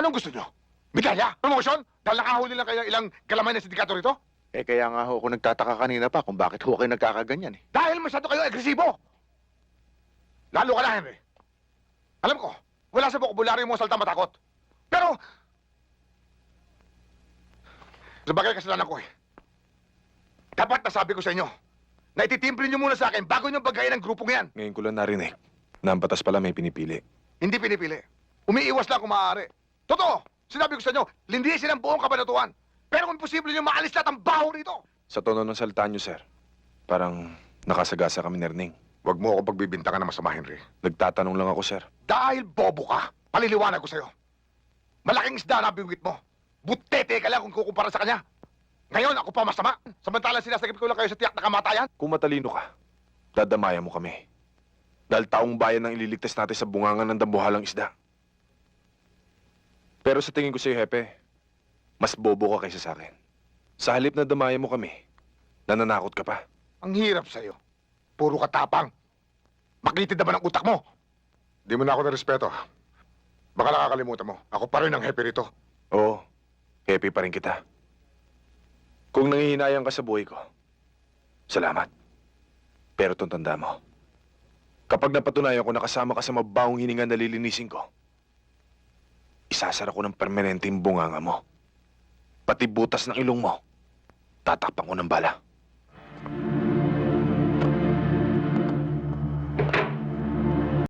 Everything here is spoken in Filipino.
Anong gusto nyo? Medalya? Promotion? Dahil nakahuli lang kayo ilang galamay na sindikato rito? Eh kaya nga ho ako nagtataka kanina pa kung bakit ho kayo nagkakaganyan eh. Dahil masyado kayo agresibo! Lalo ka na, Henry. Alam ko, wala sa bokabularyo mo salta matakot. Pero, sa bagay kasalanan ko eh. Dapat nasabi ko sa inyo na ititimbre nyo muna sa akin bago nyo bagayin ang grupong yan. Ngayon ko lang narinig na ang batas pala may pinipili. Hindi pinipili. Umiiwas lang kung maaari. Totoo! Sinabi ko sa inyo, lindisin ang buong kabanatuan. Pero kung posible nyo maalis lahat ang baho rito. Sa tono ng salita niyo, sir, parang nakasagasa kami ni Erning. Huwag mo ako pagbibintangan ng masama, Henry. Nagtatanong lang ako, sir. Dahil bobo ka, paliliwanag ko sa'yo. Malaking isda na bingwit mo. Butete ka lang kung kukumpara sa kanya. Ngayon, ako pa masama. Samantalang sinasagip ko lang kayo sa tiyak na kamatayan. Kung matalino ka, dadamayan mo kami. Dahil taong bayan ang ililigtas natin sa bungangan ng dambuhalang isda. Pero sa tingin ko sa'yo, Hepe, mas bobo ka kaysa sa akin. Sa halip na damayan mo kami, nananakot ka pa. Ang hirap sa'yo. Puro katapang. Makitid naman ang utak mo. Di mo na ako na-respeto. Baka nakakalimutan mo. Ako pa rin ang happy rito. Oo, happy pa rin kita. Kung nangihinayang ka sa buhay ko, salamat. Pero tanda mo, kapag napatunayan ko nakasama ka sa mabawang hininga na lilinisin ko, isasara ko ng permanente yung bunganga mo. Pati butas ng ilong mo, tatakpan ko ng bala.